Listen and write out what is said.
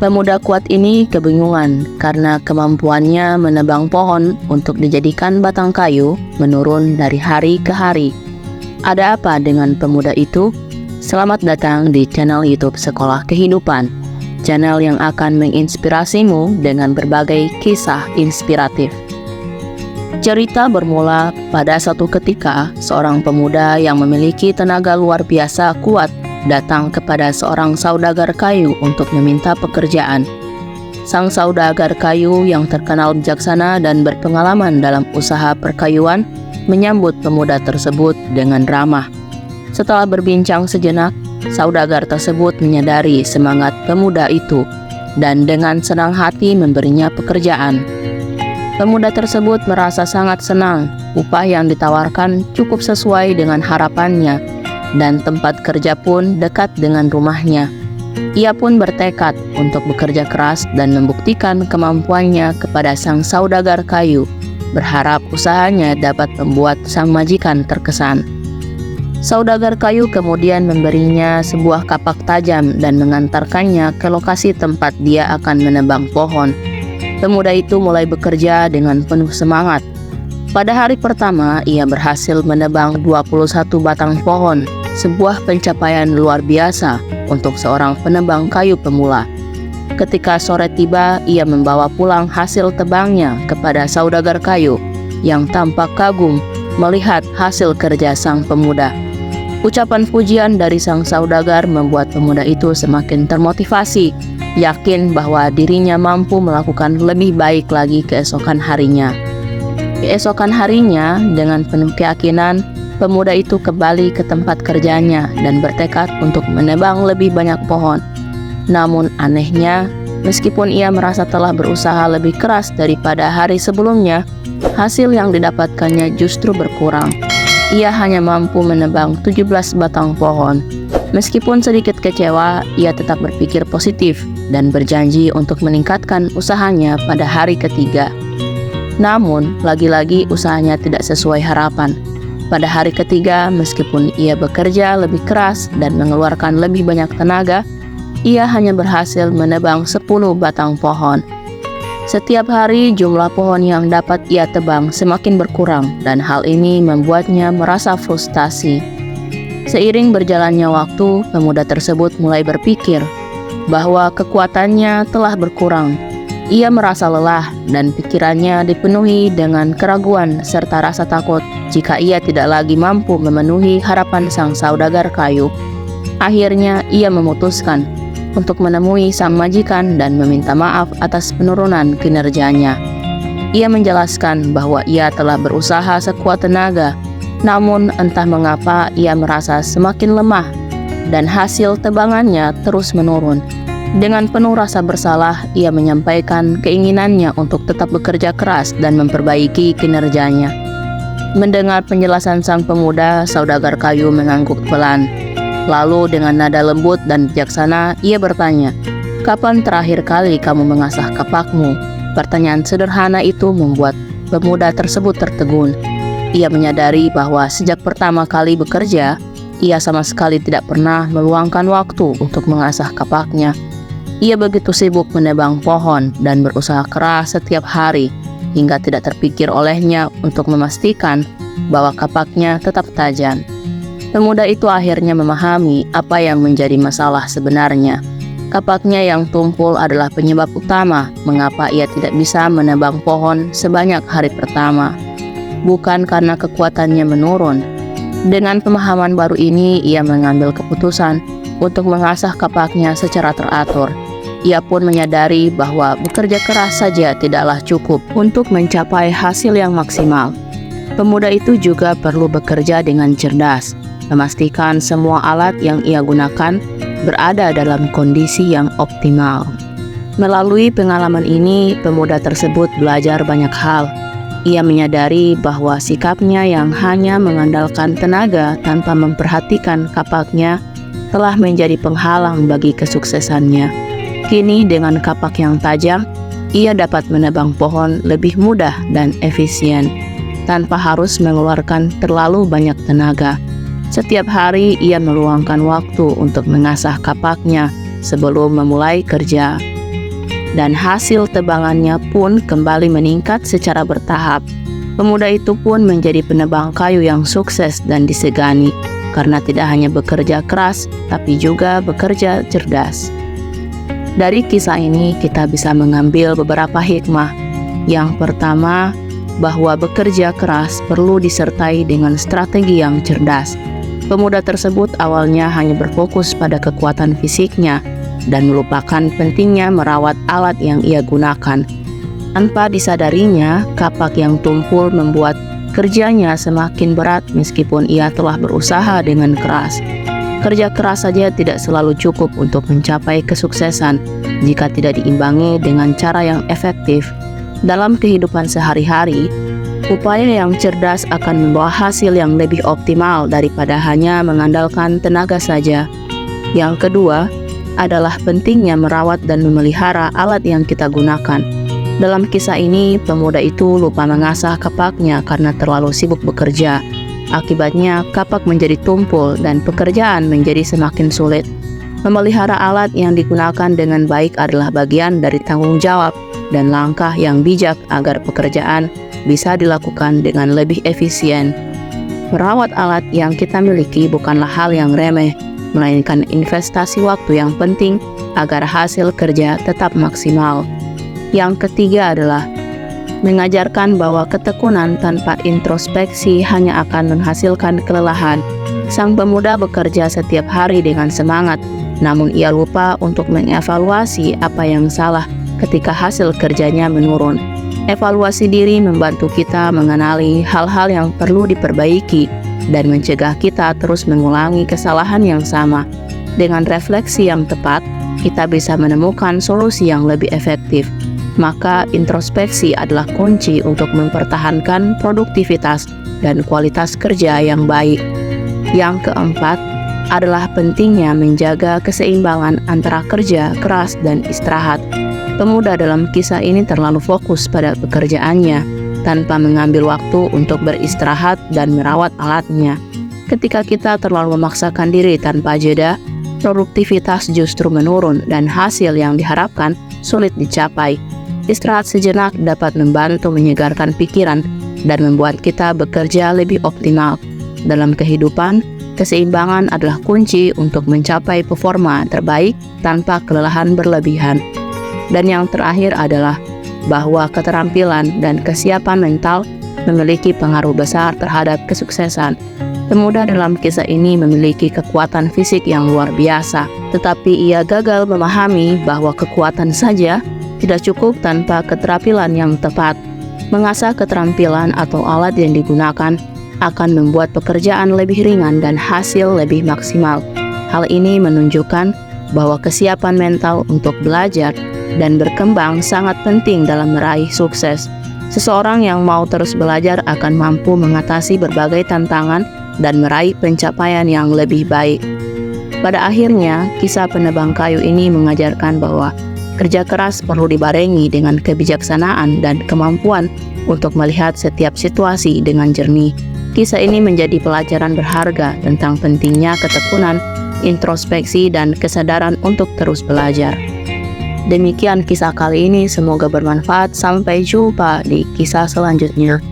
Pemuda kuat ini kebingungan karena kemampuannya menebang pohon untuk dijadikan batang kayu menurun dari hari ke hari. Ada apa dengan pemuda itu? Selamat datang di channel YouTube Sekolah Kehidupan, channel yang akan menginspirasimu dengan berbagai kisah inspiratif. Cerita bermula pada suatu ketika seorang pemuda yang memiliki tenaga luar biasa kuat datang kepada seorang saudagar kayu untuk meminta pekerjaan. Sang saudagar kayu yang terkenal bijaksana dan berpengalaman dalam usaha perkayuan menyambut pemuda tersebut dengan ramah. Setelah berbincang sejenak, saudagar tersebut menyadari semangat pemuda itu dan dengan senang hati memberinya pekerjaan. Pemuda tersebut merasa sangat senang, upah yang ditawarkan cukup sesuai dengan harapannya, dan tempat kerja pun dekat dengan rumahnya. Ia pun bertekad untuk bekerja keras dan membuktikan kemampuannya kepada sang saudagar kayu, berharap usahanya dapat membuat sang majikan terkesan. Saudagar kayu kemudian memberinya sebuah kapak tajam dan mengantarkannya ke lokasi tempat dia akan menebang pohon. Pemuda itu mulai bekerja dengan penuh semangat. Pada hari pertama, ia berhasil menebang 21 batang pohon, sebuah pencapaian luar biasa untuk seorang penebang kayu pemula. Ketika sore tiba, ia membawa pulang hasil tebangnya kepada saudagar kayu yang tampak kagum melihat hasil kerja sang pemuda. Ucapan pujian dari sang saudagar membuat pemuda itu semakin termotivasi, yakin bahwa dirinya mampu melakukan lebih baik lagi keesokan harinya. Keesokan harinya, dengan penuh keyakinan, pemuda itu kembali ke tempat kerjanya dan bertekad untuk menebang lebih banyak pohon. Namun anehnya, meskipun ia merasa telah berusaha lebih keras daripada hari sebelumnya, hasil yang didapatkannya justru berkurang. Ia hanya mampu menebang 17 batang pohon. Meskipun sedikit kecewa, ia tetap berpikir positif dan berjanji untuk meningkatkan usahanya pada hari ketiga. Namun, lagi-lagi usahanya tidak sesuai harapan. Pada hari ketiga, meskipun ia bekerja lebih keras dan mengeluarkan lebih banyak tenaga, ia hanya berhasil menebang 10 batang pohon. Setiap hari jumlah pohon yang dapat ia tebang semakin berkurang dan hal ini membuatnya merasa frustasi. Seiring berjalannya waktu, pemuda tersebut mulai berpikir bahwa kekuatannya telah berkurang. Ia merasa lelah dan pikirannya dipenuhi dengan keraguan serta rasa takut jika ia tidak lagi mampu memenuhi harapan sang saudagar kayu. Akhirnya ia memutuskan untuk menemui sang majikan dan meminta maaf atas penurunan kinerjanya. Ia menjelaskan bahwa ia telah berusaha sekuat tenaga, namun entah mengapa ia merasa semakin lemah dan hasil tebangannya terus menurun. Dengan penuh rasa bersalah, ia menyampaikan keinginannya untuk tetap bekerja keras dan memperbaiki kinerjanya. Mendengar penjelasan sang pemuda, saudagar kayu mengangguk pelan. Lalu dengan nada lembut dan bijaksana, ia bertanya, "Kapan terakhir kali kamu mengasah kapakmu?" Pertanyaan sederhana itu membuat pemuda tersebut tertegun. Ia menyadari bahwa sejak pertama kali bekerja, ia sama sekali tidak pernah meluangkan waktu untuk mengasah kapaknya. Ia begitu sibuk menebang pohon dan berusaha keras setiap hari, hingga tidak terpikir olehnya untuk memastikan bahwa kapaknya tetap tajam. Pemuda itu akhirnya memahami apa yang menjadi masalah sebenarnya. Kapaknya yang tumpul adalah penyebab utama mengapa ia tidak bisa menebang pohon sebanyak hari pertama. Bukan karena kekuatannya menurun. Dengan pemahaman baru ini, ia mengambil keputusan untuk mengasah kapaknya secara teratur. Ia pun menyadari bahwa bekerja keras saja tidaklah cukup untuk mencapai hasil yang maksimal. Pemuda itu juga perlu bekerja dengan cerdas, memastikan semua alat yang ia gunakan berada dalam kondisi yang optimal. Melalui pengalaman ini, pemuda tersebut belajar banyak hal. Ia menyadari bahwa sikapnya yang hanya mengandalkan tenaga tanpa memperhatikan kapaknya telah menjadi penghalang bagi kesuksesannya. Kini dengan kapak yang tajam, ia dapat menebang pohon lebih mudah dan efisien, tanpa harus mengeluarkan terlalu banyak tenaga. Setiap hari ia meluangkan waktu untuk mengasah kapaknya sebelum memulai kerja. dan hasil tebangannya pun kembali meningkat secara bertahap. Pemuda itu pun menjadi penebang kayu yang sukses dan disegani, karena tidak hanya bekerja keras, tapi juga bekerja cerdas. Dari kisah ini kita bisa mengambil beberapa hikmah. Yang pertama, bahwa bekerja keras perlu disertai dengan strategi yang cerdas. Pemuda tersebut awalnya hanya berfokus pada kekuatan fisiknya dan melupakan pentingnya merawat alat yang ia gunakan. Tanpa disadarinya, kapak yang tumpul membuat kerjanya semakin berat meskipun ia telah berusaha dengan keras. Kerja keras saja tidak selalu cukup untuk mencapai kesuksesan jika tidak diimbangi dengan cara yang efektif. Dalam kehidupan sehari-hari, upaya yang cerdas akan membawa hasil yang lebih optimal daripada hanya mengandalkan tenaga saja. Yang kedua adalah pentingnya merawat dan memelihara alat yang kita gunakan. Dalam kisah ini, pemuda itu lupa mengasah kapaknya karena terlalu sibuk bekerja. Akibatnya, kapak menjadi tumpul dan pekerjaan menjadi semakin sulit. Memelihara alat yang digunakan dengan baik adalah bagian dari tanggung jawab dan langkah yang bijak agar pekerjaan bisa dilakukan dengan lebih efisien. Merawat alat yang kita miliki bukanlah hal yang remeh, melainkan investasi waktu yang penting agar hasil kerja tetap maksimal. Yang ketiga adalah mengajarkan bahwa ketekunan tanpa introspeksi hanya akan menghasilkan kelelahan. Sang pemuda bekerja setiap hari dengan semangat, namun ia lupa untuk mengevaluasi apa yang salah ketika hasil kerjanya menurun. Evaluasi diri membantu kita mengenali hal-hal yang perlu diperbaiki dan mencegah kita terus mengulangi kesalahan yang sama. Dengan refleksi yang tepat, kita bisa menemukan solusi yang lebih efektif. Maka introspeksi adalah kunci untuk mempertahankan produktivitas dan kualitas kerja yang baik. Yang keempat adalah pentingnya menjaga keseimbangan antara kerja keras dan istirahat. Pemuda dalam kisah ini terlalu fokus pada pekerjaannya tanpa mengambil waktu untuk beristirahat dan merawat alatnya. Ketika kita terlalu memaksakan diri tanpa jeda, produktivitas justru menurun dan hasil yang diharapkan sulit dicapai. Istirahat sejenak dapat membantu menyegarkan pikiran dan membuat kita bekerja lebih optimal. Dalam kehidupan, keseimbangan adalah kunci untuk mencapai performa terbaik tanpa kelelahan berlebihan. Dan yang terakhir adalah bahwa keterampilan dan kesiapan mental memiliki pengaruh besar terhadap kesuksesan. Pemuda dalam kisah ini memiliki kekuatan fisik yang luar biasa, tetapi ia gagal memahami bahwa kekuatan saja tidak cukup tanpa keterampilan yang tepat. Mengasah keterampilan atau alat yang digunakan akan membuat pekerjaan lebih ringan dan hasil lebih maksimal. Hal ini menunjukkan bahwa kesiapan mental untuk belajar dan berkembang sangat penting dalam meraih sukses. Seseorang yang mau terus belajar akan mampu mengatasi berbagai tantangan dan meraih pencapaian yang lebih baik. Pada akhirnya, kisah penebang kayu ini mengajarkan bahwa kerja keras perlu dibarengi dengan kebijaksanaan dan kemampuan untuk melihat setiap situasi dengan jernih. Kisah ini menjadi pelajaran berharga tentang pentingnya ketekunan, introspeksi, dan kesadaran untuk terus belajar. Demikian kisah kali ini, semoga bermanfaat. Sampai jumpa di kisah selanjutnya.